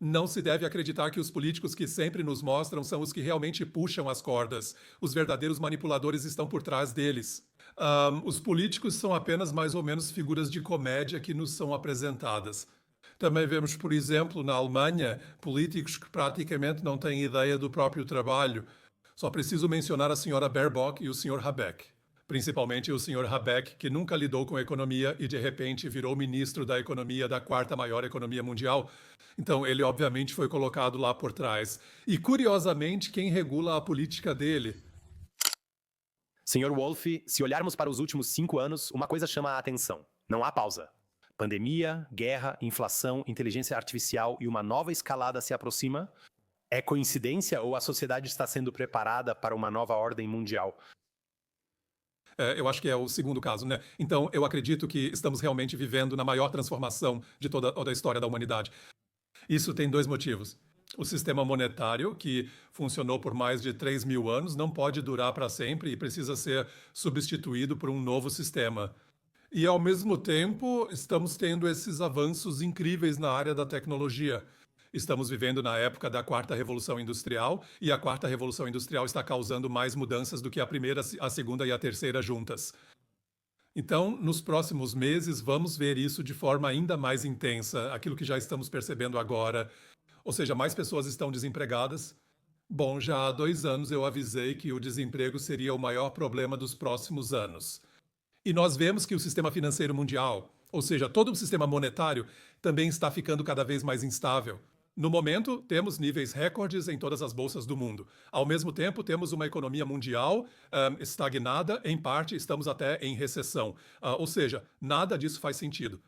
Não se deve acreditar que os políticos que sempre nos mostram são os que realmente puxam as cordas. Os verdadeiros manipuladores estão por trás deles. Os políticos são apenas mais ou menos figuras de comédia que nos são apresentadas. Também vemos, por exemplo, na Alemanha, políticos que praticamente não têm ideia do próprio trabalho. Só preciso mencionar a senhora Baerbock e o senhor Habeck. Principalmente o senhor Habeck, que nunca lidou com economia e de repente virou ministro da economia da quarta maior economia mundial. Então ele obviamente foi colocado lá por trás. E curiosamente, quem regula a política dele? Senhor Wolff, se olharmos para os últimos 5 anos, uma coisa chama a atenção. Não há pausa. Pandemia, guerra, inflação, inteligência artificial e uma nova escalada se aproxima. É coincidência ou a sociedade está sendo preparada para uma nova ordem mundial? Eu acho que é o segundo caso, né? Então, eu acredito que estamos realmente vivendo na maior transformação de toda a história da humanidade. Isso tem dois motivos. O sistema monetário, que funcionou por mais de 3.000 anos, não pode durar para sempre e precisa ser substituído por um novo sistema. E, ao mesmo tempo, estamos tendo esses avanços incríveis na área da tecnologia. Estamos vivendo na época da quarta revolução industrial e a quarta revolução industrial está causando mais mudanças do que a primeira, a segunda e a terceira juntas. Então, nos próximos meses, vamos ver isso de forma ainda mais intensa, aquilo que já estamos percebendo agora. Ou seja, mais pessoas estão desempregadas. Bom, já há 2 anos eu avisei que o desemprego seria o maior problema dos próximos anos. E nós vemos que o sistema financeiro mundial, ou seja, todo o sistema monetário, também está ficando cada vez mais instável. No momento, temos níveis recordes em todas as bolsas do mundo. Ao mesmo tempo, temos uma economia mundial estagnada, em parte, estamos até em recessão. Ou seja, nada disso faz sentido.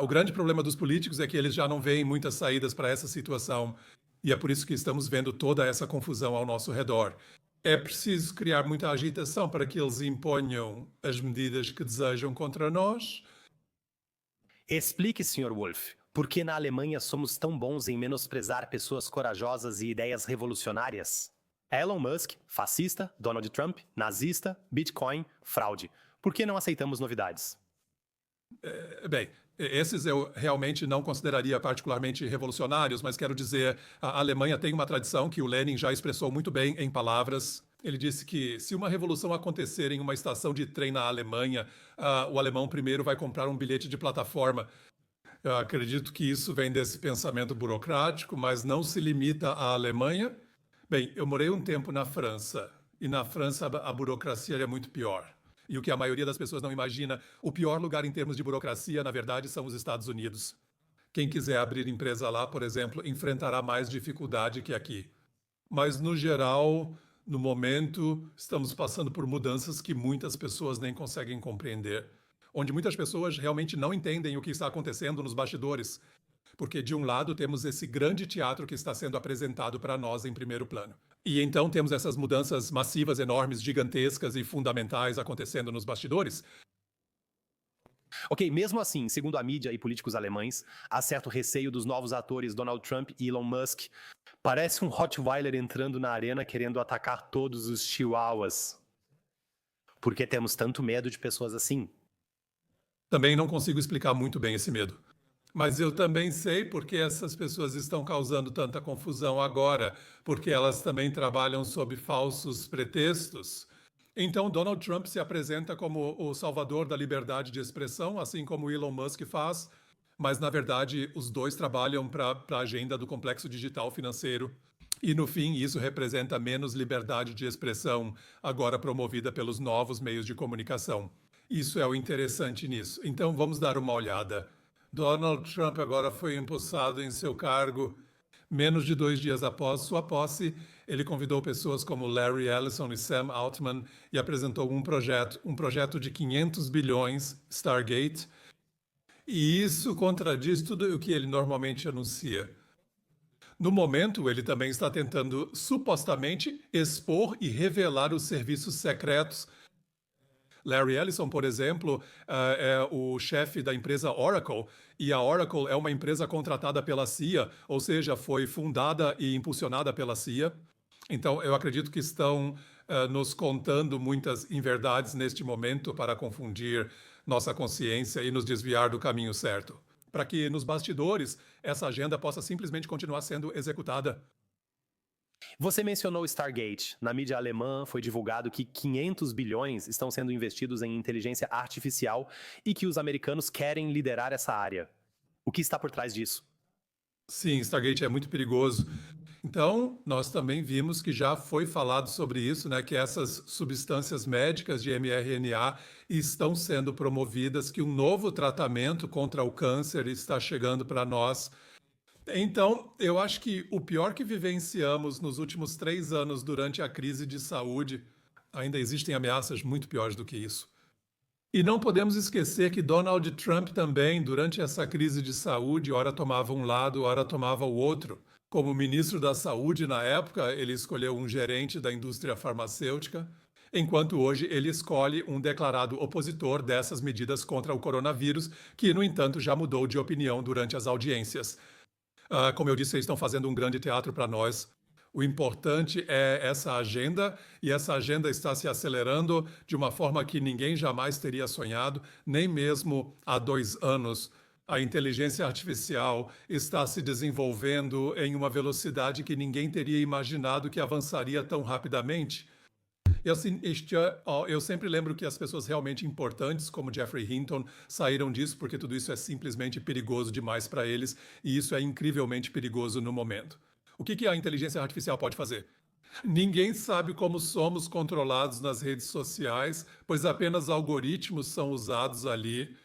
O grande problema dos políticos é que eles já não veem muitas saídas para essa situação. E é por isso que estamos vendo toda essa confusão ao nosso redor. É preciso criar muita agitação para que eles imponham as medidas que desejam contra nós. Explique, Sr. Wolff, por que na Alemanha somos tão bons em menosprezar pessoas corajosas e ideias revolucionárias? Elon Musk, fascista, Donald Trump, nazista, Bitcoin, fraude. Por que não aceitamos novidades? Bem, esses eu realmente não consideraria particularmente revolucionários, mas quero dizer, a Alemanha tem uma tradição que o Lenin já expressou muito bem em palavras. Ele disse que se uma revolução acontecer em uma estação de trem na Alemanha, o alemão primeiro vai comprar um bilhete de plataforma. Eu acredito que isso vem desse pensamento burocrático, mas não se limita à Alemanha. Bem, eu morei um tempo na França, e na França a burocracia é muito pior. E o que a maioria das pessoas não imagina, o pior lugar em termos de burocracia, na verdade, são os Estados Unidos. Quem quiser abrir empresa lá, por exemplo, enfrentará mais dificuldade que aqui. Mas, no geral, no momento, estamos passando por mudanças que muitas pessoas nem conseguem compreender. Onde muitas pessoas realmente não entendem o que está acontecendo nos bastidores. Porque, de um lado, temos esse grande teatro que está sendo apresentado para nós em primeiro plano. E então temos essas mudanças massivas, enormes, gigantescas e fundamentais acontecendo nos bastidores. Ok, mesmo assim, segundo a mídia e políticos alemães, há certo receio dos novos atores Donald Trump e Elon Musk. Parece um Rottweiler entrando na arena querendo atacar todos os chihuahuas. Por que temos tanto medo de pessoas assim? Também não consigo explicar muito bem esse medo. Mas eu também sei porque essas pessoas estão causando tanta confusão agora, porque elas também trabalham sob falsos pretextos. Então, Donald Trump se apresenta como o salvador da liberdade de expressão, assim como Elon Musk faz, mas, na verdade, os dois trabalham para a agenda do complexo digital financeiro. E, no fim, isso representa menos liberdade de expressão, agora promovida pelos novos meios de comunicação. Isso é o interessante nisso. Então, vamos dar uma olhada. Donald Trump agora foi empossado em seu cargo. Menos de 2 dias após sua posse, ele convidou pessoas como Larry Ellison e Sam Altman e apresentou um projeto de 500 bilhões, Stargate, e isso contradiz tudo o que ele normalmente anuncia. No momento, ele também está tentando, supostamente, expor e revelar os serviços secretos. Larry Ellison, por exemplo, é o chefe da empresa Oracle, e a Oracle é uma empresa contratada pela CIA, ou seja, foi fundada e impulsionada pela CIA. Então, eu acredito que estão nos contando muitas inverdades neste momento para confundir nossa consciência e nos desviar do caminho certo. para que nos bastidores essa agenda possa simplesmente continuar sendo executada. Você mencionou Stargate. Na mídia alemã foi divulgado que 500 bilhões estão sendo investidos em inteligência artificial e que os americanos querem liderar essa área. O que está por trás disso? Sim, Stargate é muito perigoso. Então, nós também vimos que já foi falado sobre isso, né, que essas substâncias médicas de mRNA estão sendo promovidas, que um novo tratamento contra o câncer está chegando para nós. Então, eu acho que o pior que vivenciamos nos últimos 3 anos durante a crise de saúde, ainda existem ameaças muito piores do que isso. E não podemos esquecer que Donald Trump também, durante essa crise de saúde, ora tomava um lado, ora tomava o outro. Como ministro da Saúde na época, ele escolheu um gerente da indústria farmacêutica, enquanto hoje ele escolhe um declarado opositor dessas medidas contra o coronavírus, que, no entanto, já mudou de opinião durante as audiências. Como eu disse, eles estão fazendo um grande teatro para nós. O importante é essa agenda, e essa agenda está se acelerando de uma forma que ninguém jamais teria sonhado, nem mesmo há 2 anos. A inteligência artificial está se desenvolvendo em uma velocidade que ninguém teria imaginado que avançaria tão rapidamente. E assim, eu sempre lembro que as pessoas realmente importantes, como Jeffrey Hinton, saíram disso porque tudo isso é simplesmente perigoso demais para eles, e isso é incrivelmente perigoso no momento. O que a inteligência artificial pode fazer? Ninguém sabe como somos controlados nas redes sociais, pois apenas algoritmos são usados ali.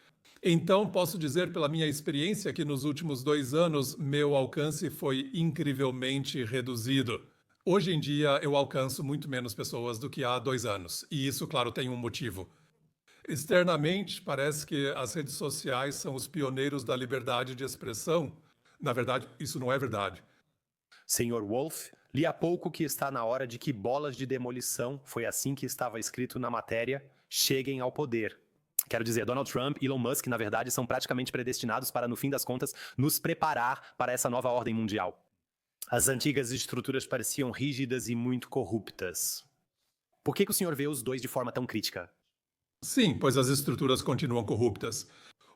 Então, posso dizer pela minha experiência que nos últimos 2 anos meu alcance foi incrivelmente reduzido. Hoje em dia, eu alcanço muito menos pessoas do que há 2 anos, e isso, claro, tem um motivo. Externamente, parece que as redes sociais são os pioneiros da liberdade de expressão. Na verdade, isso não é verdade. Senhor Wolff, li há pouco que está na hora de que bolas de demolição, foi assim que estava escrito na matéria, cheguem ao poder. Quero dizer, Donald Trump e Elon Musk, na verdade, são praticamente predestinados para, no fim das contas, nos preparar para essa nova ordem mundial. As antigas estruturas pareciam rígidas e muito corruptas. Por que o senhor vê os dois de forma tão crítica? Sim, pois as estruturas continuam corruptas.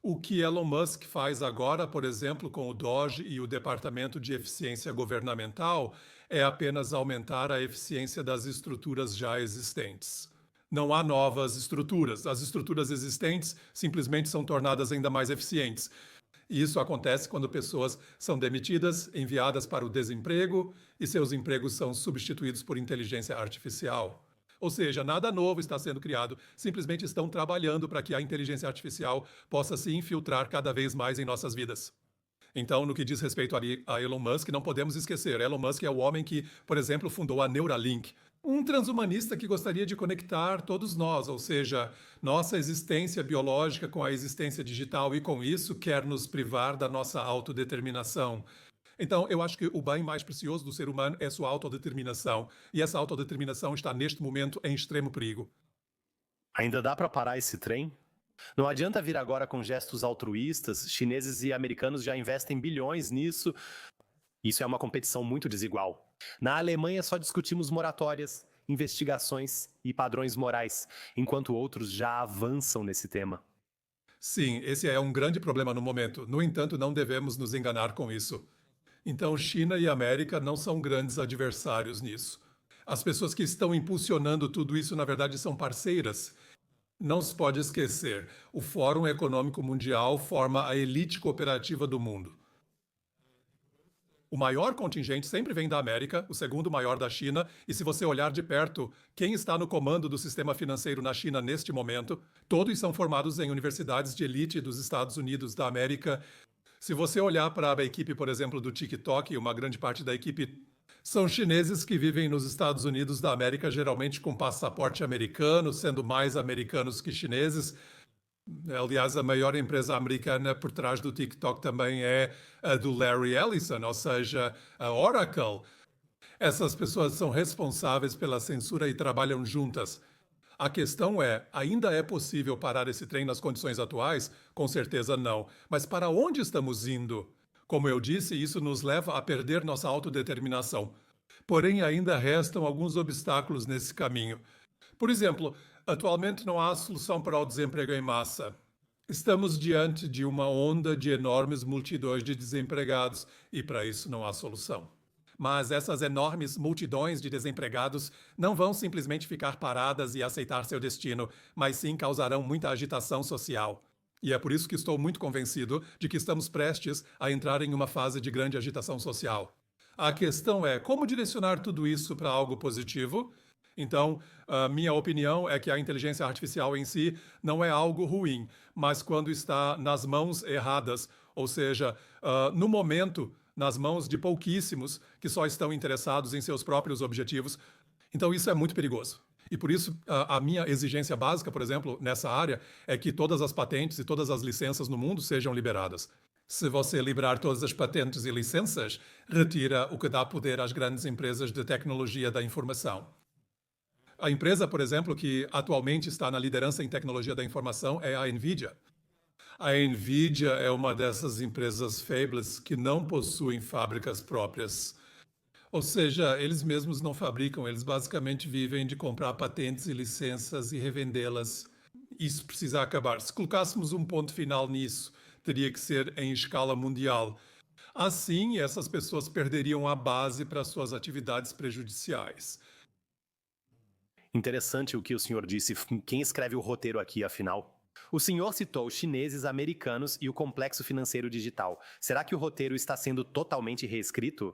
O que Elon Musk faz agora, por exemplo, com o DOGE e o Departamento de Eficiência Governamental, é apenas aumentar a eficiência das estruturas já existentes. Não há novas estruturas. As estruturas existentes simplesmente são tornadas ainda mais eficientes. E isso acontece quando pessoas são demitidas, enviadas para o desemprego e seus empregos são substituídos por inteligência artificial. Ou seja, nada novo está sendo criado, simplesmente estão trabalhando para que a inteligência artificial possa se infiltrar cada vez mais em nossas vidas. Então, no que diz respeito a Elon Musk, não podemos esquecer, Elon Musk é o homem que, por exemplo, fundou a Neuralink, um transhumanista que gostaria de conectar todos nós, ou seja, nossa existência biológica com a existência digital, e com isso quer nos privar da nossa autodeterminação. Então, eu acho que o bem mais precioso do ser humano é sua autodeterminação, e essa autodeterminação está neste momento em extremo perigo. Ainda dá para parar esse trem? Não adianta vir agora com gestos altruístas, chineses e americanos já investem bilhões nisso. Isso é uma competição muito desigual. Na Alemanha só discutimos moratórias, investigações e padrões morais, enquanto outros já avançam nesse tema. Sim, esse é um grande problema no momento. No entanto, não devemos nos enganar com isso. Então, China e América não são grandes adversários nisso. As pessoas que estão impulsionando tudo isso, na verdade, são parceiras. Não se pode esquecer, o Fórum Econômico Mundial forma a elite cooperativa do mundo. O maior contingente sempre vem da América, o segundo maior da China, e se você olhar de perto, quem está no comando do sistema financeiro na China neste momento, todos são formados em universidades de elite dos Estados Unidos da América. Se você olhar para a equipe, por exemplo, do TikTok, uma grande parte da equipe são chineses que vivem nos Estados Unidos da América, geralmente com passaporte americano, sendo mais americanos que chineses. Aliás, a maior empresa americana por trás do TikTok também é a do Larry Ellison, ou seja, a Oracle. Essas pessoas são responsáveis pela censura e trabalham juntas. A questão é, ainda é possível parar esse trem nas condições atuais? Com certeza não. Mas para onde estamos indo? Como eu disse, isso nos leva a perder nossa autodeterminação. Porém, ainda restam alguns obstáculos nesse caminho. Por exemplo, atualmente não há solução para o desemprego em massa. Estamos diante de uma onda de enormes multidões de desempregados e para isso não há solução. Mas essas enormes multidões de desempregados não vão simplesmente ficar paradas e aceitar seu destino, mas sim causarão muita agitação social. E é por isso que estou muito convencido de que estamos prestes a entrar em uma fase de grande agitação social. A questão é como direcionar tudo isso para algo positivo. Então, a minha opinião é que a inteligência artificial em si não é algo ruim, mas quando está nas mãos erradas, ou seja, no momento, nas mãos de pouquíssimos que só estão interessados em seus próprios objetivos, então isso é muito perigoso. E por isso, a minha exigência básica, por exemplo, nessa área, é que todas as patentes e todas as licenças no mundo sejam liberadas. Se você liberar todas as patentes e licenças, retira o que dá poder às grandes empresas de tecnologia da informação. A empresa, por exemplo, que atualmente está na liderança em tecnologia da informação é a NVIDIA. A NVIDIA é uma dessas empresas fabless que não possuem fábricas próprias. Ou seja, eles mesmos não fabricam, eles basicamente vivem de comprar patentes e licenças e revendê-las. Isso precisa acabar. Se colocássemos um ponto final nisso, teria que ser em escala mundial. Assim, essas pessoas perderiam a base para suas atividades prejudiciais. Interessante o que o senhor disse. Quem escreve o roteiro aqui, afinal? O senhor citou os chineses, americanos e o complexo financeiro digital. Será que o roteiro está sendo totalmente reescrito?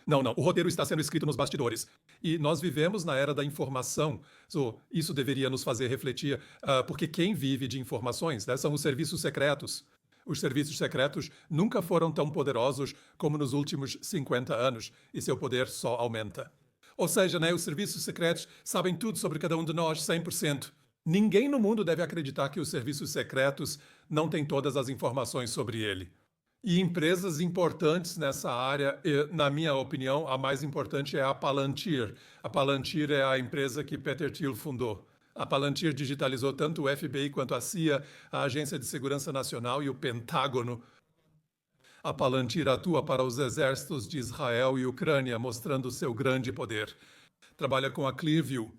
Não. O roteiro está sendo escrito nos bastidores. E nós vivemos na era da informação. Isso deveria nos fazer refletir, porque quem vive de informações, né, são os serviços secretos. Os serviços secretos nunca foram tão poderosos como nos últimos 50 anos, e seu poder só aumenta. Ou seja, né, os serviços secretos sabem tudo sobre cada um de nós, 100%. Ninguém no mundo deve acreditar que os serviços secretos não têm todas as informações sobre ele. E empresas importantes nessa área, na minha opinião, a mais importante é a Palantir. A Palantir é a empresa que Peter Thiel fundou. A Palantir digitalizou tanto o FBI quanto a CIA, a Agência de Segurança Nacional e o Pentágono. A Palantir atua para os exércitos de Israel e Ucrânia, mostrando seu grande poder. Trabalha com a Clearview.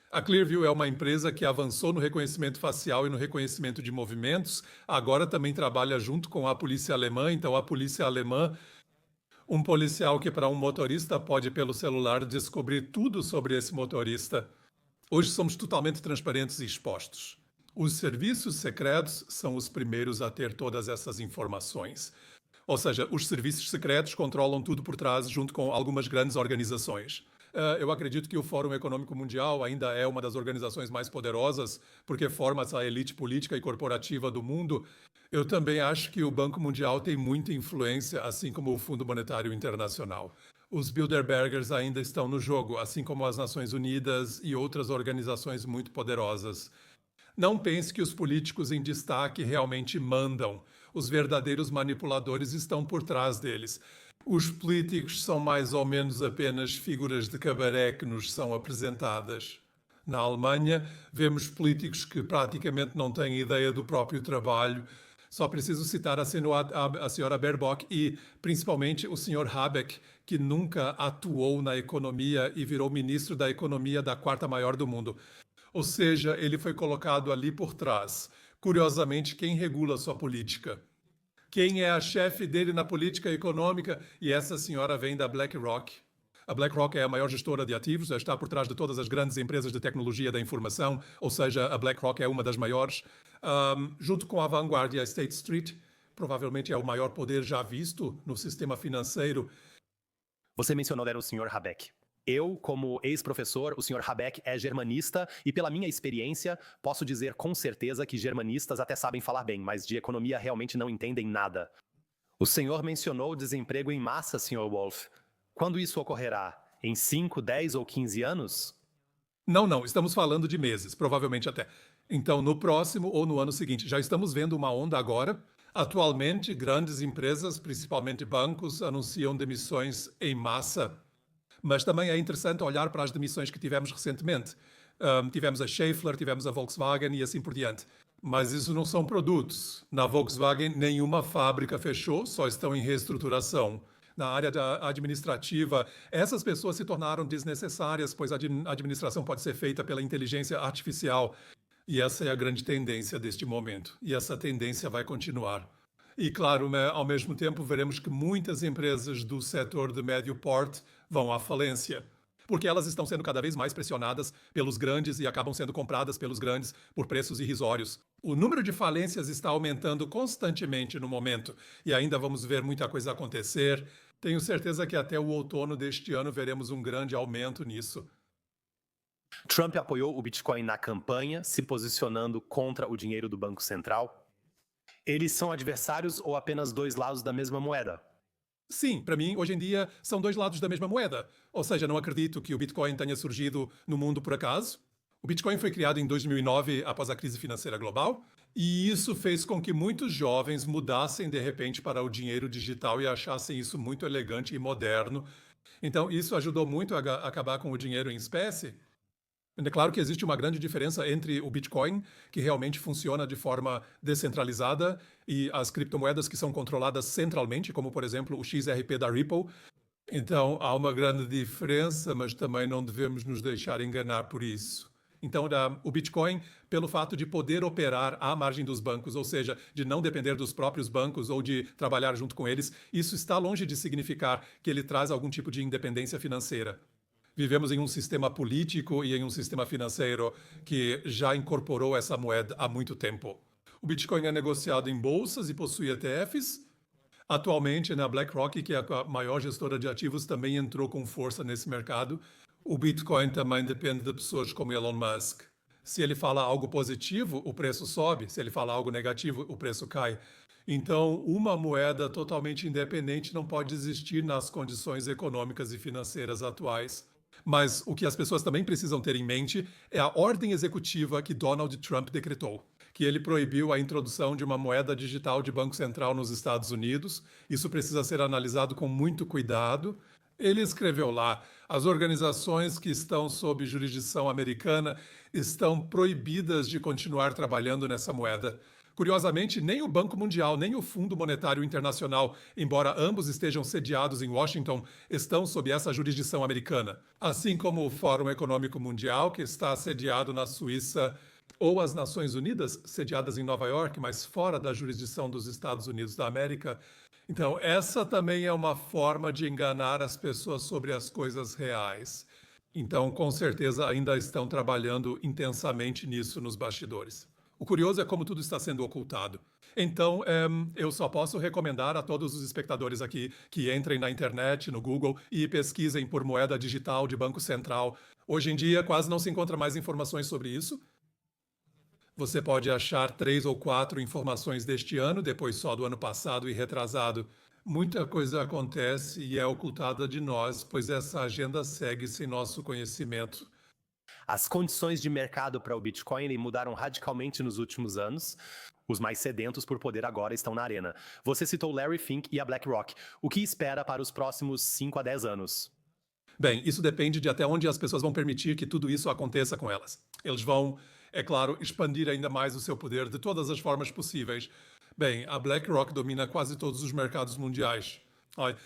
A Clearview é uma empresa que avançou no reconhecimento facial e no reconhecimento de movimentos. Agora também trabalha junto com a polícia alemã. Então, a polícia alemã, um policial que para um motorista pode, pelo celular, descobrir tudo sobre esse motorista. Hoje somos totalmente transparentes e expostos. Os serviços secretos são os primeiros a ter todas essas informações. Ou seja, os serviços secretos controlam tudo por trás, junto com algumas grandes organizações. Eu acredito que o Fórum Econômico Mundial ainda é uma das organizações mais poderosas, porque forma essa elite política e corporativa do mundo. Eu também acho que o Banco Mundial tem muita influência, assim como o Fundo Monetário Internacional. Os Bilderbergers ainda estão no jogo, assim como as Nações Unidas e outras organizações muito poderosas. Não pense que os políticos em destaque realmente mandam. Os verdadeiros manipuladores estão por trás deles. Os políticos são mais ou menos apenas figuras de cabaré que nos são apresentadas. Na Alemanha, vemos políticos que praticamente não têm ideia do próprio trabalho. Só preciso citar a senhora Baerbock e, principalmente, o senhor Habeck, que nunca atuou na economia e virou ministro da economia da quarta maior do mundo. Ou seja, ele foi colocado ali por trás. Curiosamente, quem regula sua política? Quem é a chefe dele na política econômica? E essa senhora vem da BlackRock. A BlackRock é a maior gestora de ativos, está por trás de todas as grandes empresas de tecnologia da informação, ou seja, a BlackRock é uma das maiores. Junto com a Vanguard e a State Street, provavelmente é o maior poder já visto no sistema financeiro. Você mencionou o Sr. Habeck. Eu, como ex-professor, o Sr. Habeck é germanista e, pela minha experiência, posso dizer com certeza que germanistas até sabem falar bem, mas de economia realmente não entendem nada. O senhor mencionou o desemprego em massa, Sr. Wolff. Quando isso ocorrerá? Em 5, 10 ou 15 anos? Não, estamos falando de meses, provavelmente até. Então, no próximo ou no ano seguinte. Já estamos vendo uma onda agora. Atualmente, grandes empresas, principalmente bancos, anunciam demissões em massa. Mas também é interessante olhar para as demissões que tivemos recentemente. Tivemos a Schaeffler, tivemos a Volkswagen e assim por diante. Mas isso não são produtos. Na Volkswagen, nenhuma fábrica fechou, só estão em reestruturação. Na área administrativa, essas pessoas se tornaram desnecessárias, pois a administração pode ser feita pela inteligência artificial. E essa é a grande tendência deste momento. E essa tendência vai continuar. E, claro, ao mesmo tempo, veremos que muitas empresas do setor de médio porte vão à falência, porque elas estão sendo cada vez mais pressionadas pelos grandes e acabam sendo compradas pelos grandes por preços irrisórios. O número de falências está aumentando constantemente no momento e ainda vamos ver muita coisa acontecer. Tenho certeza que até o outono deste ano veremos um grande aumento nisso. Trump apoiou o Bitcoin na campanha, se posicionando contra o dinheiro do Banco Central. Eles são adversários ou apenas dois lados da mesma moeda? Sim, para mim, hoje em dia, são dois lados da mesma moeda. Ou seja, não acredito que o Bitcoin tenha surgido no mundo por acaso. O Bitcoin foi criado em 2009, após a crise financeira global, e isso fez com que muitos jovens mudassem de repente para o dinheiro digital e achassem isso muito elegante e moderno. Então, isso ajudou muito a acabar com o dinheiro em espécie. É claro que existe uma grande diferença entre o Bitcoin, que realmente funciona de forma descentralizada, e as criptomoedas que são controladas centralmente, como, por exemplo, o XRP da Ripple. Então, há uma grande diferença, mas também não devemos nos deixar enganar por isso. Então, o Bitcoin, pelo fato de poder operar à margem dos bancos, ou seja, de não depender dos próprios bancos ou de trabalhar junto com eles, isso está longe de significar que ele traz algum tipo de independência financeira. Vivemos em um sistema político e em um sistema financeiro que já incorporou essa moeda há muito tempo. O Bitcoin é negociado em bolsas e possui ETFs. Atualmente, a BlackRock, que é a maior gestora de ativos, também entrou com força nesse mercado. O Bitcoin também depende de pessoas como Elon Musk. Se ele fala algo positivo, o preço sobe. Se ele fala algo negativo, o preço cai. Então, uma moeda totalmente independente não pode existir nas condições econômicas e financeiras atuais. Mas o que as pessoas também precisam ter em mente é a ordem executiva que Donald Trump decretou, que ele proibiu a introdução de uma moeda digital de Banco Central nos Estados Unidos. Isso precisa ser analisado com muito cuidado. Ele escreveu lá: as organizações que estão sob jurisdição americana estão proibidas de continuar trabalhando nessa moeda. Curiosamente, nem o Banco Mundial, nem o Fundo Monetário Internacional, embora ambos estejam sediados em Washington, estão sob essa jurisdição americana. Assim como o Fórum Econômico Mundial, que está sediado na Suíça, ou as Nações Unidas, sediadas em Nova York, mas fora da jurisdição dos Estados Unidos da América. Então, essa também é uma forma de enganar as pessoas sobre as coisas reais. Então, com certeza, ainda estão trabalhando intensamente nisso nos bastidores. O curioso é como tudo está sendo ocultado. Então, eu só posso recomendar a todos os espectadores aqui que entrem na internet, no Google, e pesquisem por moeda digital de Banco Central. Hoje em dia, quase não se encontra mais informações sobre isso. Você pode achar 3 ou 4 informações deste ano, depois só do ano passado e retrasado. Muita coisa acontece e é ocultada de nós, pois essa agenda segue sem nosso conhecimento. As condições de mercado para o Bitcoin mudaram radicalmente nos últimos anos. Os mais sedentos por poder agora estão na arena. Você citou Larry Fink e a BlackRock. O que espera para os próximos 5 a 10 anos? Bem, isso depende de até onde as pessoas vão permitir que tudo isso aconteça com elas. Eles vão, é claro, expandir ainda mais o seu poder de todas as formas possíveis. Bem, a BlackRock domina quase todos os mercados mundiais.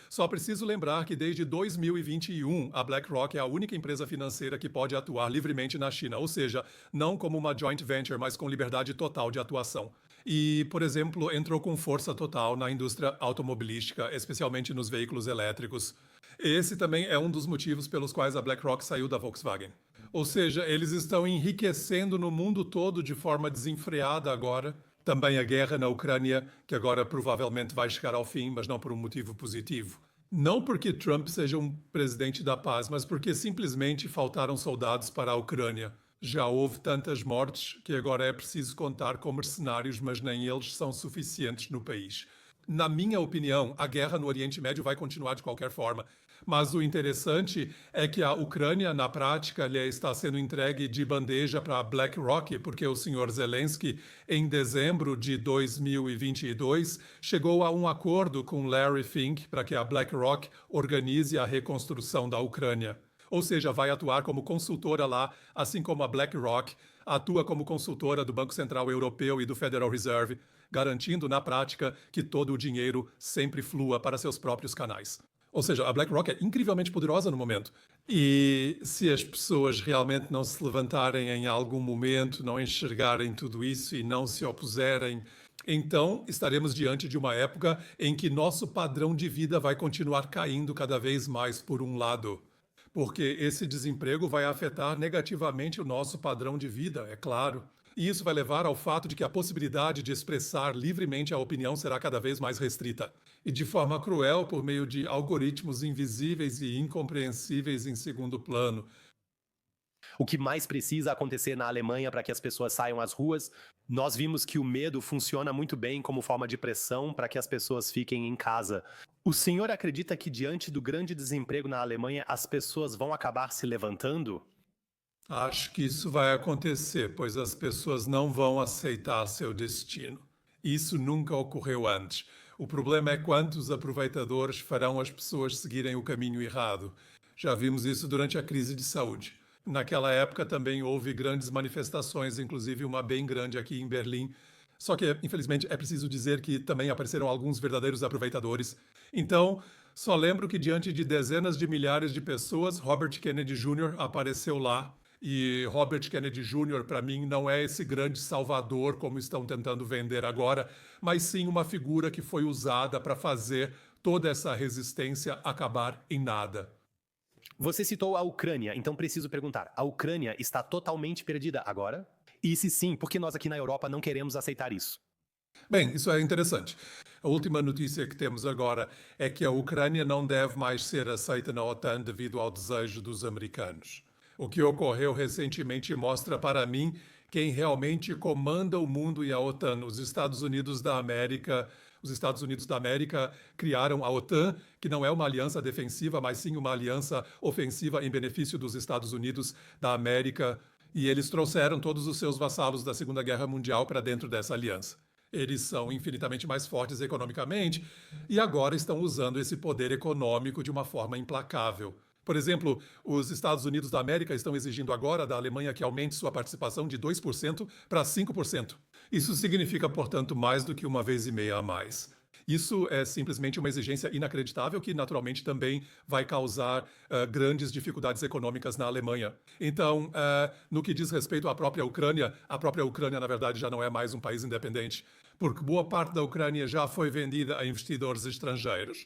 Só preciso lembrar que desde 2021 a BlackRock é a única empresa financeira que pode atuar livremente na China, ou seja, não como uma joint venture, mas com liberdade total de atuação. E, por exemplo, entrou com força total na indústria automobilística, especialmente nos veículos elétricos. Esse também é um dos motivos pelos quais a BlackRock saiu da Volkswagen. Ou seja, eles estão enriquecendo no mundo todo de forma desenfreada agora. Também a guerra na Ucrânia, que agora provavelmente vai chegar ao fim, mas não por um motivo positivo. Não porque Trump seja um presidente da paz, mas porque simplesmente faltaram soldados para a Ucrânia. Já houve tantas mortes que agora é preciso contar com mercenários, mas nem eles são suficientes no país. Na minha opinião, a guerra no Oriente Médio vai continuar de qualquer forma. Mas o interessante é que a Ucrânia, na prática, está sendo entregue de bandeja para a BlackRock, porque o senhor Zelensky, em dezembro de 2022, chegou a um acordo com Larry Fink para que a BlackRock organize a reconstrução da Ucrânia. Ou seja, vai atuar como consultora lá, assim como a BlackRock atua como consultora do Banco Central Europeu e do Federal Reserve, garantindo na prática que todo o dinheiro sempre flua para seus próprios canais. Ou seja, a BlackRock é incrivelmente poderosa no momento. E se as pessoas realmente não se levantarem em algum momento, não enxergarem tudo isso e não se opuserem, então estaremos diante de uma época em que nosso padrão de vida vai continuar caindo cada vez mais por um lado. Porque esse desemprego vai afetar negativamente o nosso padrão de vida, é claro. E isso vai levar ao fato de que a possibilidade de expressar livremente a opinião será cada vez mais restrita. E de forma cruel, por meio de algoritmos invisíveis e incompreensíveis em segundo plano. O que mais precisa acontecer na Alemanha para que as pessoas saiam às ruas? Nós vimos que o medo funciona muito bem como forma de pressão para que as pessoas fiquem em casa. O senhor acredita que diante do grande desemprego na Alemanha as pessoas vão acabar se levantando? Acho que isso vai acontecer, pois as pessoas não vão aceitar seu destino. Isso nunca ocorreu antes. O problema é quantos aproveitadores farão as pessoas seguirem o caminho errado. Já vimos isso durante a crise de saúde. Naquela época também houve grandes manifestações, inclusive uma bem grande aqui em Berlim. Só que, infelizmente, é preciso dizer que também apareceram alguns verdadeiros aproveitadores. Então, só lembro que diante de dezenas de milhares de pessoas, Robert Kennedy Jr. apareceu lá. E Robert Kennedy Jr., para mim, não é esse grande salvador como estão tentando vender agora, mas sim uma figura que foi usada para fazer toda essa resistência acabar em nada. Você citou a Ucrânia, então preciso perguntar: a Ucrânia está totalmente perdida agora? E se sim, por que nós aqui na Europa não queremos aceitar isso? Bem, isso é interessante. A última notícia que temos agora é que a Ucrânia não deve mais ser aceita na OTAN devido ao desejo dos americanos. O que ocorreu recentemente mostra para mim quem realmente comanda o mundo e a OTAN. Os Estados Unidos da América. Os Estados Unidos da América criaram a OTAN, que não é uma aliança defensiva, mas sim uma aliança ofensiva em benefício dos Estados Unidos da América. E eles trouxeram todos os seus vassalos da Segunda Guerra Mundial para dentro dessa aliança. Eles são infinitamente mais fortes economicamente e agora estão usando esse poder econômico de uma forma implacável. Por exemplo, os Estados Unidos da América estão exigindo agora da Alemanha que aumente sua participação de 2% para 5%. Isso significa, portanto, mais do que uma vez e meia a mais. Isso é simplesmente uma exigência inacreditável que, naturalmente, também vai causar grandes dificuldades econômicas na Alemanha. Então, no que diz respeito à própria Ucrânia, na verdade, já não é mais um país independente, porque boa parte da Ucrânia já foi vendida a investidores estrangeiros.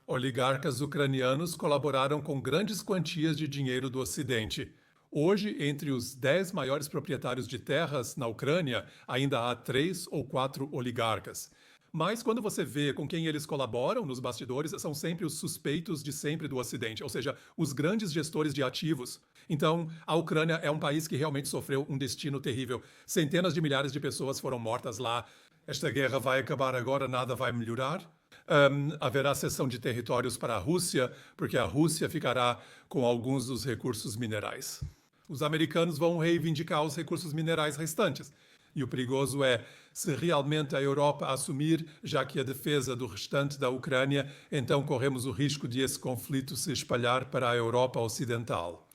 Oligarcas ucranianos colaboraram com grandes quantias de dinheiro do Ocidente. Hoje, entre os 10 maiores proprietários de terras na Ucrânia, ainda há 3 ou 4 oligarcas. Mas quando você vê com quem eles colaboram nos bastidores, são sempre os suspeitos de sempre do Ocidente, ou seja, os grandes gestores de ativos. Então, a Ucrânia é um país que realmente sofreu um destino terrível. Centenas de milhares de pessoas foram mortas lá. Esta guerra vai acabar agora, nada vai melhorar. Haverá cessão de territórios para a Rússia, porque a Rússia ficará com alguns dos recursos minerais. Os americanos vão reivindicar os recursos minerais restantes. E o perigoso é, se realmente a Europa assumir, já que a defesa do restante da Ucrânia, então corremos o risco de esse conflito se espalhar para a Europa Ocidental.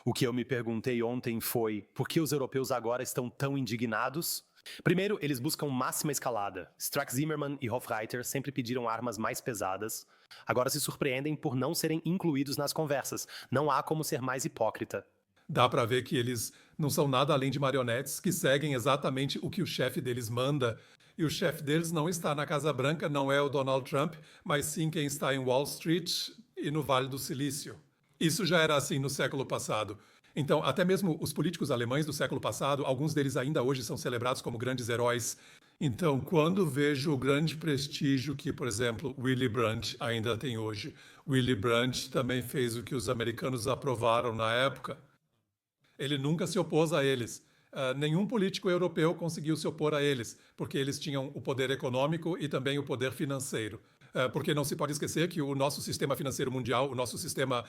O que eu me perguntei ontem foi: por que os europeus agora estão tão indignados? Primeiro, eles buscam máxima escalada. Strack Zimmermann e Hofreiter sempre pediram armas mais pesadas. Agora se surpreendem por não serem incluídos nas conversas. Não há como ser mais hipócrita. Dá para ver que eles não são nada além de marionetes que seguem exatamente o que o chefe deles manda. E o chefe deles não está na Casa Branca, não é o Donald Trump, mas sim quem está em Wall Street e no Vale do Silício. Isso já era assim no século passado. Então, até mesmo os políticos alemães do século passado, alguns deles ainda hoje são celebrados como grandes heróis. Então, quando vejo o grande prestígio que, por exemplo, Willy Brandt ainda tem hoje, Willy Brandt também fez o que os americanos aprovaram na época. Ele nunca se opôs a eles. Nenhum político europeu conseguiu se opor a eles, porque eles tinham o poder econômico e também o poder financeiro. Porque não se pode esquecer que o nosso sistema financeiro mundial, o nosso sistema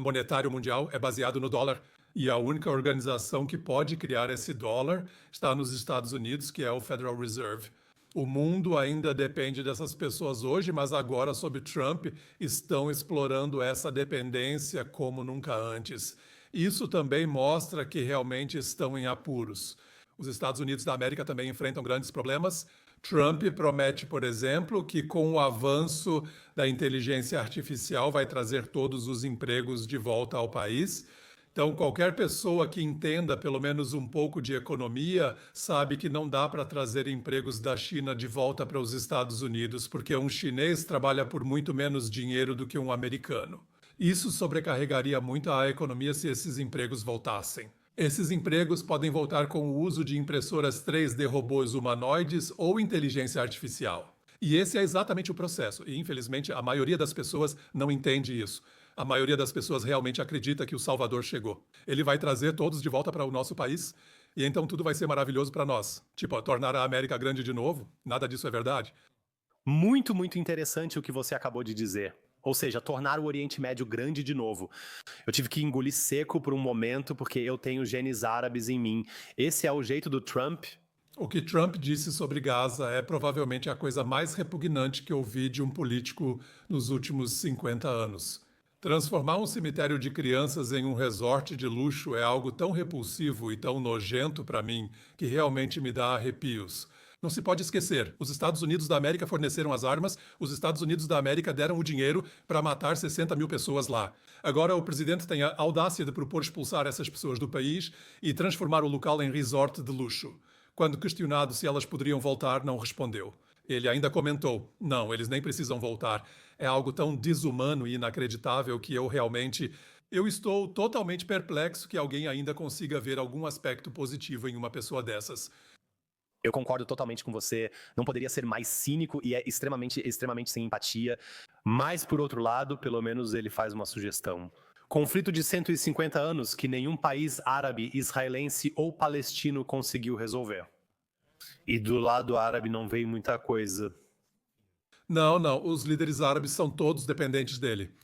monetário mundial é baseado no dólar. E a única organização que pode criar esse dólar está nos Estados Unidos, que é o Federal Reserve. O mundo ainda depende dessas pessoas hoje, mas agora, sob Trump, estão explorando essa dependência como nunca antes. Isso também mostra que realmente estão em apuros. Os Estados Unidos da América também enfrentam grandes problemas, Trump promete, por exemplo, que com o avanço da inteligência artificial vai trazer todos os empregos de volta ao país. Então, qualquer pessoa que entenda pelo menos um pouco de economia sabe que não dá para trazer empregos da China de volta para os Estados Unidos, porque um chinês trabalha por muito menos dinheiro do que um americano. Isso sobrecarregaria muito a economia se esses empregos voltassem. Esses empregos podem voltar com o uso de impressoras 3D robôs humanoides ou inteligência artificial. E esse é exatamente o processo, e infelizmente a maioria das pessoas não entende isso. A maioria das pessoas realmente acredita que o Salvador chegou. Ele vai trazer todos de volta para o nosso país e então tudo vai ser maravilhoso para nós. Tipo, tornar a América grande de novo? Nada disso é verdade. Muito, muito interessante o que você acabou de dizer. Ou seja, tornar o Oriente Médio grande de novo. Eu tive que engolir seco por um momento porque eu tenho genes árabes em mim. Esse é o jeito do Trump? O que Trump disse sobre Gaza é provavelmente a coisa mais repugnante que eu vi de um político nos últimos 50 anos. Transformar um cemitério de crianças em um resort de luxo é algo tão repulsivo e tão nojento para mim que realmente me dá arrepios. Não se pode esquecer, os Estados Unidos da América forneceram as armas, os Estados Unidos da América deram o dinheiro para matar 60 mil pessoas lá. Agora o presidente tem a audácia de propor expulsar essas pessoas do país e transformar o local em resort de luxo. Quando questionado se elas poderiam voltar, não respondeu. Ele ainda comentou: não, eles nem precisam voltar. É algo tão desumano e inacreditável que eu estou totalmente perplexo que alguém ainda consiga ver algum aspecto positivo em uma pessoa dessas. Eu concordo totalmente com você. Não poderia ser mais cínico e é extremamente, extremamente sem empatia. Mas, por outro lado, pelo menos ele faz uma sugestão. Conflito de 150 anos que nenhum país árabe, israelense ou palestino conseguiu resolver. E do lado árabe não veio muita coisa. Não, não, os líderes árabes são todos dependentes dele.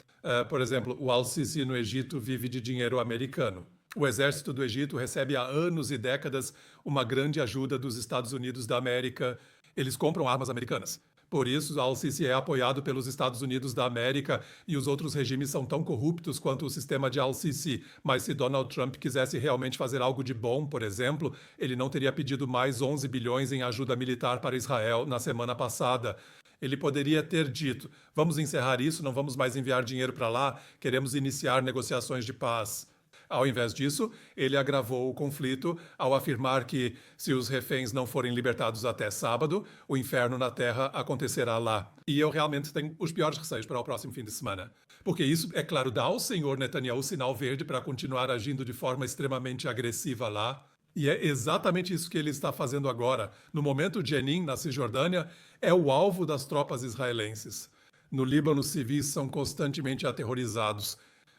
Por exemplo, o Al-Sisi no Egito vive de dinheiro americano. O exército do Egito recebe há anos e décadas uma grande ajuda dos Estados Unidos da América. Eles compram armas americanas. Por isso, Al-Sisi é apoiado pelos Estados Unidos da América e os outros regimes são tão corruptos quanto o sistema de Al-Sisi. Mas se Donald Trump quisesse realmente fazer algo de bom, por exemplo, ele não teria pedido mais 11 bilhões em ajuda militar para Israel na semana passada. Ele poderia ter dito: vamos encerrar isso, não vamos mais enviar dinheiro para lá, queremos iniciar negociações de paz. Ao invés disso, ele agravou o conflito ao afirmar que, se os reféns não forem libertados até sábado, o inferno na Terra acontecerá lá. E eu realmente tenho os piores receios para o próximo fim de semana. Porque isso, é claro, dá ao senhor Netanyahu sinal verde para continuar agindo de forma extremamente agressiva lá. E é exatamente isso que ele está fazendo agora. No momento, Jenin, na Cisjordânia, é o alvo das tropas israelenses. No Líbano, civis são constantemente aterrorizados.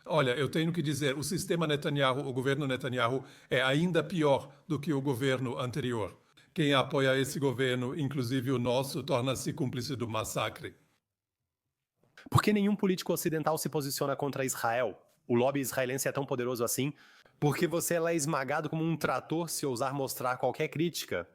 Olha, eu tenho que dizer, o sistema Netanyahu, o governo Netanyahu, é ainda pior do que o governo anterior. Quem apoia esse governo, inclusive o nosso, torna-se cúmplice do massacre. Por que nenhum político ocidental se posiciona contra Israel? O lobby israelense é tão poderoso assim? Porque você é esmagado como um trator se ousar mostrar qualquer crítica.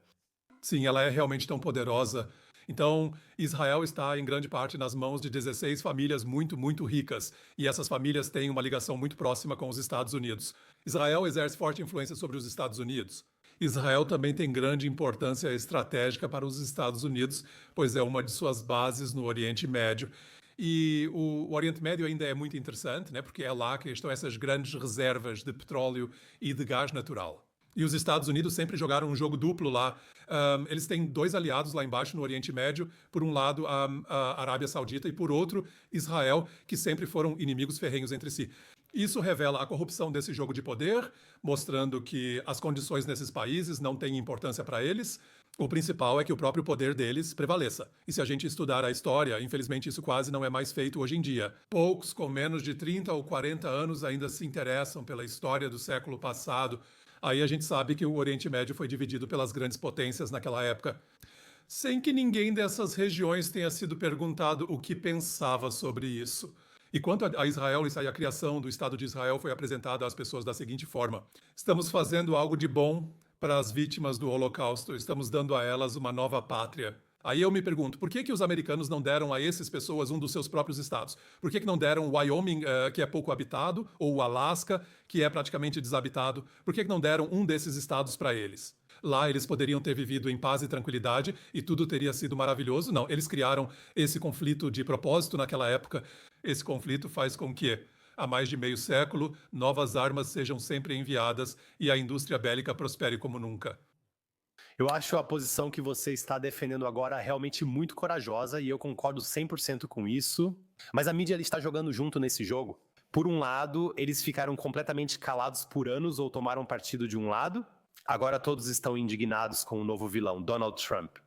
Sim, ela é realmente tão poderosa. Então, Israel está em grande parte nas mãos de 16 famílias muito, muito ricas, e essas famílias têm uma ligação muito próxima com os Estados Unidos. Israel exerce forte influência sobre os Estados Unidos. Israel também tem grande importância estratégica para os Estados Unidos, pois é uma de suas bases no Oriente Médio. E o Oriente Médio ainda é muito interessante, né, porque é lá que estão essas grandes reservas de petróleo e de gás natural. E os Estados Unidos sempre jogaram um jogo duplo lá. Eles têm dois aliados lá embaixo no Oriente Médio. Por um lado, a Arábia Saudita e, por outro, Israel, que sempre foram inimigos ferrenhos entre si. Isso revela a corrupção desse jogo de poder, mostrando que as condições nesses países não têm importância para eles. O principal é que o próprio poder deles prevaleça. E se a gente estudar a história, infelizmente isso quase não é mais feito hoje em dia. Poucos com menos de 30 ou 40 anos ainda se interessam pela história do século passado. Aí a gente sabe que o Oriente Médio foi dividido pelas grandes potências naquela época, sem que ninguém dessas regiões tenha sido perguntado o que pensava sobre isso. E quanto a Israel, a criação do Estado de Israel foi apresentada às pessoas da seguinte forma: estamos fazendo algo de bom para as vítimas do Holocausto, estamos dando a elas uma nova pátria. Aí eu me pergunto, por que os americanos não deram a essas pessoas um dos seus próprios estados? Por que não deram o Wyoming, que é pouco habitado, ou o Alasca, que é praticamente desabitado? Por que não deram um desses estados para eles? Lá eles poderiam ter vivido em paz e tranquilidade e tudo teria sido maravilhoso. Não, eles criaram esse conflito de propósito naquela época. Esse conflito faz com que, há mais de meio século, novas armas sejam sempre enviadas e a indústria bélica prospere como nunca. Eu acho a posição que você está defendendo agora realmente muito corajosa e eu concordo 100% com isso. Mas a mídia está jogando junto nesse jogo. Por um lado, eles ficaram completamente calados por anos ou tomaram partido de um lado. Agora todos estão indignados com o novo vilão, Donald Trump.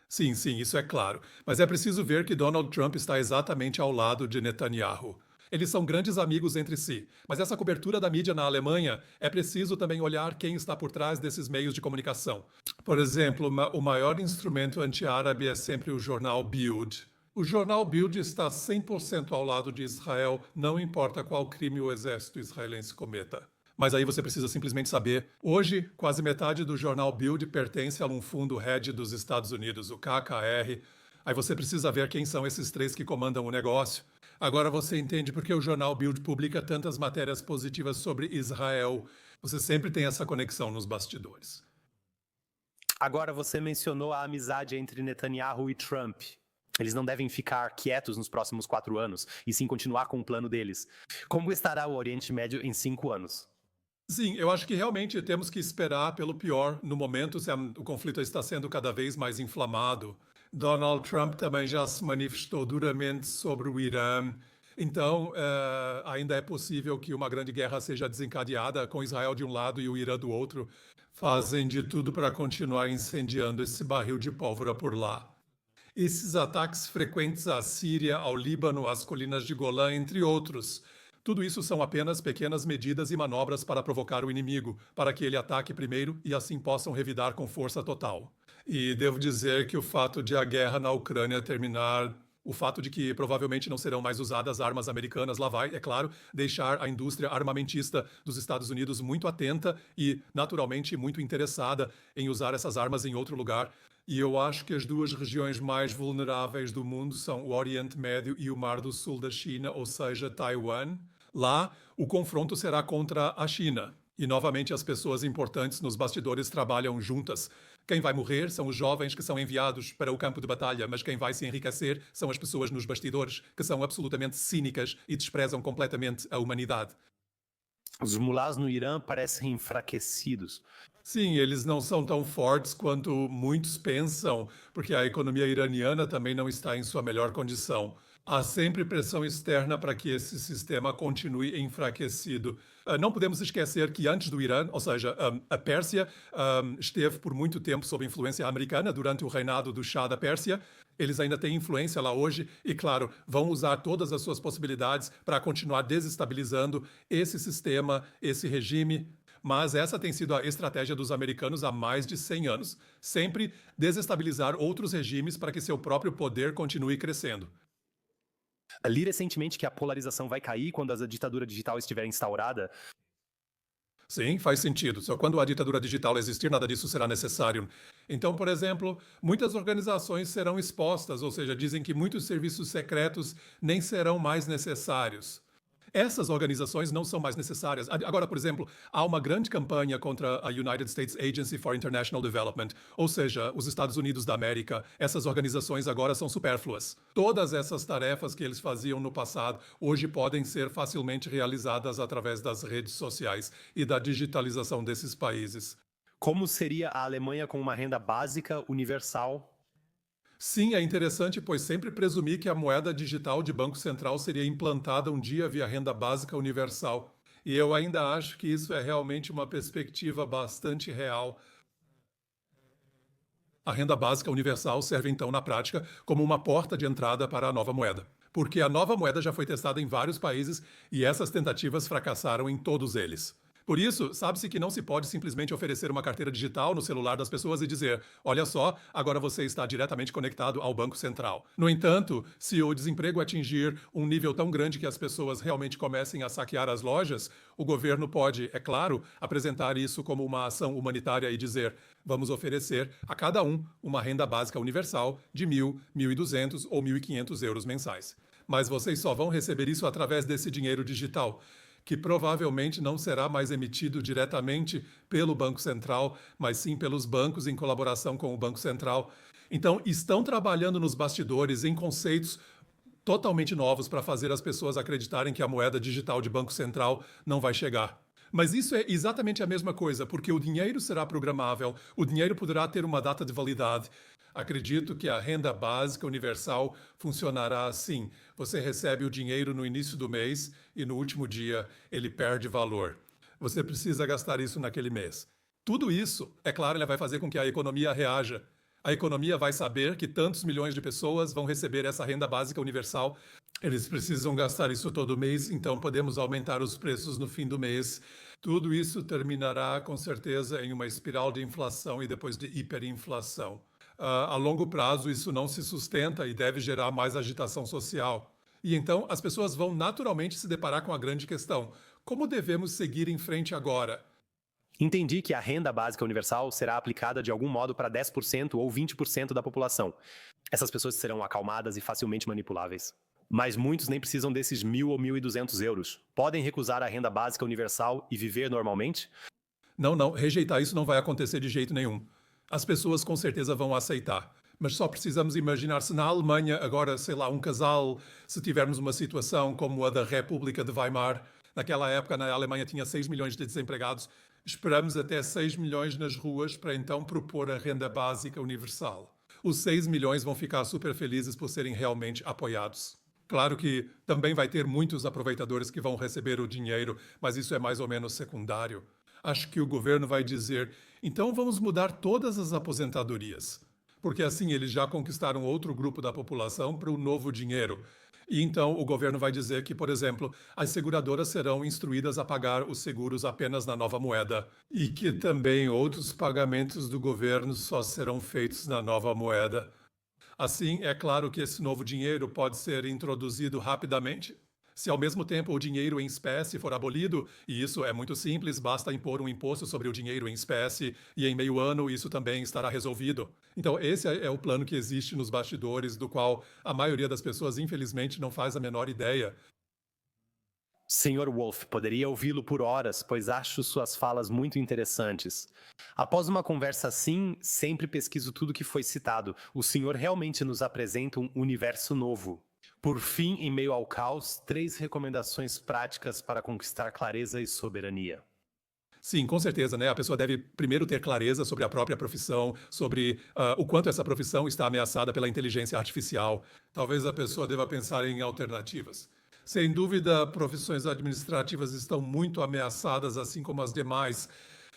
Sim, sim, isso é claro. Mas é preciso ver que Donald Trump está exatamente ao lado de Netanyahu. Eles são grandes amigos entre si, mas essa cobertura da mídia na Alemanha é preciso também olhar quem está por trás desses meios de comunicação. Por exemplo, o maior instrumento anti-árabe é sempre o jornal Bild. O jornal Bild está 100% ao lado de Israel, não importa qual crime o exército israelense cometa. Mas aí você precisa simplesmente saber. Hoje, quase metade do jornal Bild pertence a um fundo hedge dos Estados Unidos, o KKR. Aí você precisa ver quem são esses três que comandam o negócio. Agora você entende por que o jornal Bild publica tantas matérias positivas sobre Israel. Você sempre tem essa conexão nos bastidores. Agora você mencionou a amizade entre Netanyahu e Trump. Eles não devem ficar quietos nos próximos 4 anos, e sim continuar com o plano deles. Como estará o Oriente Médio em 5 anos? Sim, eu acho que realmente temos que esperar pelo pior no momento, se o conflito está sendo cada vez mais inflamado. Donald Trump também já se manifestou duramente sobre o Irã. Então, ainda é possível que uma grande guerra seja desencadeada com Israel de um lado e o Irã do outro. Fazem de tudo para continuar incendiando esse barril de pólvora por lá. Esses ataques frequentes à Síria, ao Líbano, às colinas de Golã, entre outros. Tudo isso são apenas pequenas medidas e manobras para provocar o inimigo, para que ele ataque primeiro e assim possam revidar com força total. E devo dizer que o fato de a guerra na Ucrânia terminar, o fato de que provavelmente não serão mais usadas armas americanas lá vai, é claro, deixar a indústria armamentista dos Estados Unidos muito atenta e, naturalmente, muito interessada em usar essas armas em outro lugar. E eu acho que as duas regiões mais vulneráveis do mundo são o Oriente Médio e o Mar do Sul da China, ou seja, Taiwan. Lá, o confronto será contra a China. E, novamente, as pessoas importantes nos bastidores trabalham juntas. Quem vai morrer são os jovens que são enviados para o campo de batalha, mas quem vai se enriquecer são as pessoas nos bastidores, que são absolutamente cínicas e desprezam completamente a humanidade. Os mulás no Irã parecem enfraquecidos. Sim, eles não são tão fortes quanto muitos pensam, porque a economia iraniana também não está em sua melhor condição. Há sempre pressão externa para que esse sistema continue enfraquecido. Não podemos esquecer que antes do Irã, ou seja, a Pérsia esteve por muito tempo sob influência americana durante o reinado do Shah da Pérsia. Eles ainda têm influência lá hoje e, claro, vão usar todas as suas possibilidades para continuar desestabilizando esse sistema, esse regime. Mas essa tem sido a estratégia dos americanos há mais de 100 anos. Sempre desestabilizar outros regimes para que seu próprio poder continue crescendo. Li recentemente que a polarização vai cair quando a ditadura digital estiver instaurada. Sim, faz sentido. Só quando a ditadura digital existir, nada disso será necessário. Então, por exemplo, muitas organizações serão expostas, ou seja, dizem que muitos serviços secretos nem serão mais necessários. Essas organizações não são mais necessárias. Agora, por exemplo, há uma grande campanha contra a United States Agency for International Development, ou seja, os Estados Unidos da América. Essas organizações agora são supérfluas. Todas essas tarefas que eles faziam no passado hoje podem ser facilmente realizadas através das redes sociais e da digitalização desses países. Como seria a Alemanha com uma renda básica universal? Sim, é interessante, pois sempre presumi que a moeda digital de Banco Central seria implantada um dia via renda básica universal. E eu ainda acho que isso é realmente uma perspectiva bastante real. A renda básica universal serve, então, na prática, como uma porta de entrada para a nova moeda. Porque a nova moeda já foi testada em vários países e essas tentativas fracassaram em todos eles. Por isso, sabe-se que não se pode simplesmente oferecer uma carteira digital no celular das pessoas e dizer: olha só, agora você está diretamente conectado ao Banco Central. No entanto, se o desemprego atingir um nível tão grande que as pessoas realmente comecem a saquear as lojas, o governo pode, é claro, apresentar isso como uma ação humanitária e dizer: vamos oferecer a cada um uma renda básica universal de 1.000, 1.200 ou 1.500 euros mensais. Mas vocês só vão receber isso através desse dinheiro digital, que provavelmente não será mais emitido diretamente pelo Banco Central, mas sim pelos bancos em colaboração com o Banco Central. Então, estão trabalhando nos bastidores em conceitos totalmente novos para fazer as pessoas acreditarem que a moeda digital de Banco Central não vai chegar. Mas isso é exatamente a mesma coisa, porque o dinheiro será programável, o dinheiro poderá ter uma data de validade. Acredito que a renda básica universal funcionará assim. Você recebe o dinheiro no início do mês e no último dia ele perde valor. Você precisa gastar isso naquele mês. Tudo isso, é claro, ele vai fazer com que a economia reaja. A economia vai saber que tantos milhões de pessoas vão receber essa renda básica universal. Eles precisam gastar isso todo mês, então podemos aumentar os preços no fim do mês. Tudo isso terminará, com certeza, em uma espiral de inflação e depois de hiperinflação. A longo prazo, isso não se sustenta e deve gerar mais agitação social. E então, as pessoas vão naturalmente se deparar com a grande questão: como devemos seguir em frente agora? Entendi que a renda básica universal será aplicada de algum modo para 10% ou 20% da população. Essas pessoas serão acalmadas e facilmente manipuláveis. Mas muitos nem precisam desses 1.000 ou 1.200 euros. Podem recusar a renda básica universal e viver normalmente? Não, rejeitar isso não vai acontecer de jeito nenhum. As pessoas com certeza vão aceitar. Mas só precisamos imaginar se na Alemanha, agora, sei lá, um casal, se tivermos uma situação como a da República de Weimar, naquela época na Alemanha tinha 6 milhões de desempregados, esperamos até 6 milhões nas ruas para então propor a renda básica universal. Os 6 milhões vão ficar super felizes por serem realmente apoiados. Claro que também vai ter muitos aproveitadores que vão receber o dinheiro, mas isso é mais ou menos secundário. Acho que o governo vai dizer: então vamos mudar todas as aposentadorias, porque assim eles já conquistaram outro grupo da população para o novo dinheiro. E então o governo vai dizer que, por exemplo, as seguradoras serão instruídas a pagar os seguros apenas na nova moeda e que também outros pagamentos do governo só serão feitos na nova moeda. Assim, é claro que esse novo dinheiro pode ser introduzido rapidamente. Se ao mesmo tempo o dinheiro em espécie for abolido, e isso é muito simples, basta impor um imposto sobre o dinheiro em espécie e em meio ano isso também estará resolvido. Então esse é o plano que existe nos bastidores, do qual a maioria das pessoas infelizmente não faz a menor ideia. Senhor Wolf, poderia ouvi-lo por horas, pois acho suas falas muito interessantes. Após uma conversa assim, sempre pesquiso tudo que foi citado. O senhor realmente nos apresenta um universo novo. Por fim, em meio ao caos, 3 recomendações práticas para conquistar clareza e soberania. Sim, com certeza, né? A pessoa deve primeiro ter clareza sobre a própria profissão, sobre o quanto essa profissão está ameaçada pela inteligência artificial. Talvez a pessoa deva pensar em alternativas. Sem dúvida, profissões administrativas estão muito ameaçadas, assim como as demais.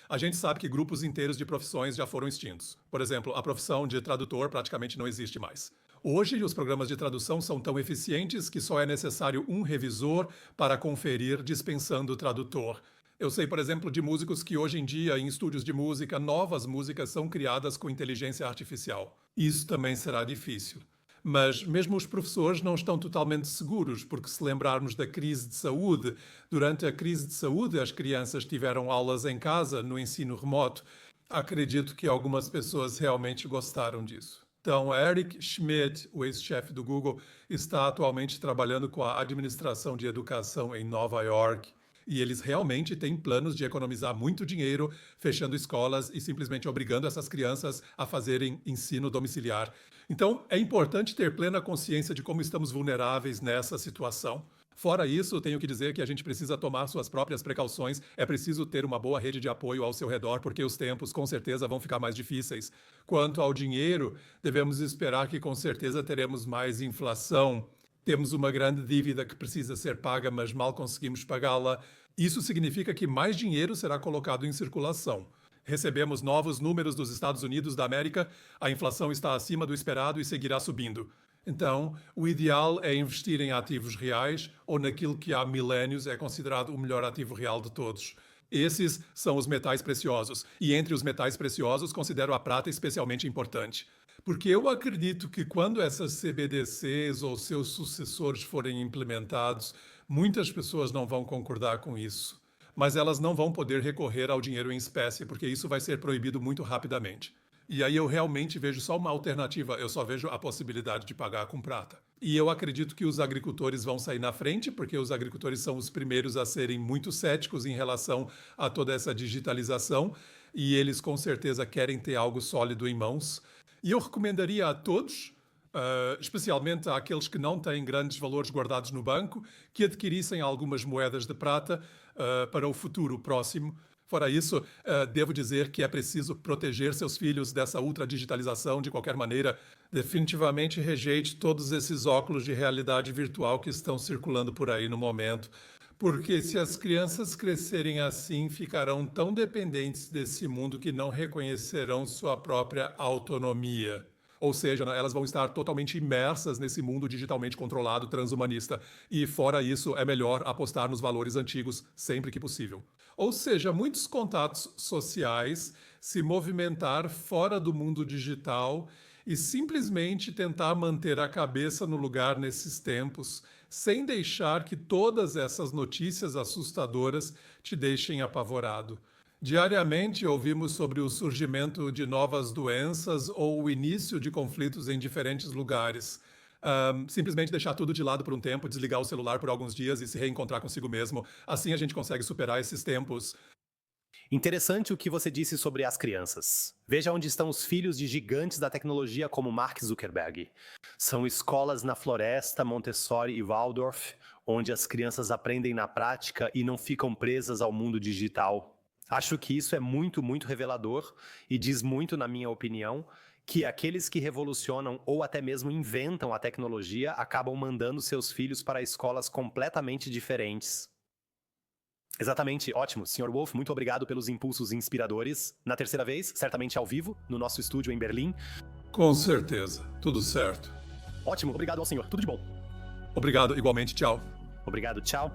A gente sabe que grupos inteiros de profissões já foram extintos. Por exemplo, a profissão de tradutor praticamente não existe mais. Hoje, os programas de tradução são tão eficientes que só é necessário um revisor para conferir, dispensando o tradutor. Eu sei, por exemplo, de músicos que hoje em dia, em estúdios de música, novas músicas são criadas com inteligência artificial. Isso também será difícil. Mas mesmo os professores não estão totalmente seguros, porque se lembrarmos da crise de saúde, durante a crise de saúde as crianças tiveram aulas em casa, no ensino remoto. Acredito que algumas pessoas realmente gostaram disso. Então, Eric Schmidt, o ex-chefe do Google, está atualmente trabalhando com a administração de educação em Nova York. E eles realmente têm planos de economizar muito dinheiro, fechando escolas e simplesmente obrigando essas crianças a fazerem ensino domiciliar. Então, é importante ter plena consciência de como estamos vulneráveis nessa situação. Fora isso, tenho que dizer que a gente precisa tomar suas próprias precauções. É preciso ter uma boa rede de apoio ao seu redor, porque os tempos com certeza vão ficar mais difíceis. Quanto ao dinheiro, devemos esperar que com certeza teremos mais inflação. Temos uma grande dívida que precisa ser paga, mas mal conseguimos pagá-la. Isso significa que mais dinheiro será colocado em circulação. Recebemos novos números dos Estados Unidos da América, a inflação está acima do esperado e seguirá subindo. Então, o ideal é investir em ativos reais ou naquilo que há milénios é considerado o melhor ativo real de todos. Esses são os metais preciosos. E entre os metais preciosos, considero a prata especialmente importante. Porque eu acredito que quando essas CBDCs ou seus sucessores forem implementados, muitas pessoas não vão concordar com isso. Mas elas não vão poder recorrer ao dinheiro em espécie, porque isso vai ser proibido muito rapidamente. E aí eu realmente vejo só uma alternativa, eu só vejo a possibilidade de pagar com prata. E eu acredito que os agricultores vão sair na frente, porque os agricultores são os primeiros a serem muito céticos em relação a toda essa digitalização, e eles com certeza querem ter algo sólido em mãos. E eu recomendaria a todos, especialmente àqueles que não têm grandes valores guardados no banco, que adquirissem algumas moedas de prata para o futuro próximo. Fora isso, devo dizer que é preciso proteger seus filhos dessa ultradigitalização de qualquer maneira. Definitivamente rejeite todos esses óculos de realidade virtual que estão circulando por aí no momento. Porque se as crianças crescerem assim, ficarão tão dependentes desse mundo que não reconhecerão sua própria autonomia. Ou seja, né, elas vão estar totalmente imersas nesse mundo digitalmente controlado transhumanista. E, fora isso, é melhor apostar nos valores antigos sempre que possível. Ou seja, muitos contatos sociais, se movimentar fora do mundo digital e simplesmente tentar manter a cabeça no lugar nesses tempos, sem deixar que todas essas notícias assustadoras te deixem apavorado. Diariamente ouvimos sobre o surgimento de novas doenças ou o início de conflitos em diferentes lugares. Simplesmente deixar tudo de lado por um tempo, desligar o celular por alguns dias e se reencontrar consigo mesmo. Assim a gente consegue superar esses tempos. Interessante o que você disse sobre as crianças. Veja onde estão os filhos de gigantes da tecnologia como Mark Zuckerberg. São escolas na floresta, Montessori e Waldorf, onde as crianças aprendem na prática e não ficam presas ao mundo digital. Acho que isso é muito, muito revelador e diz muito, na minha opinião, que aqueles que revolucionam ou até mesmo inventam a tecnologia acabam mandando seus filhos para escolas completamente diferentes. Exatamente, ótimo. Sr. Wolf, muito obrigado pelos impulsos inspiradores. Na terceira vez, certamente ao vivo, no nosso estúdio em Berlim. Com certeza. Tudo certo. Ótimo, obrigado ao senhor. Tudo de bom. Obrigado, igualmente. Tchau. Obrigado, tchau.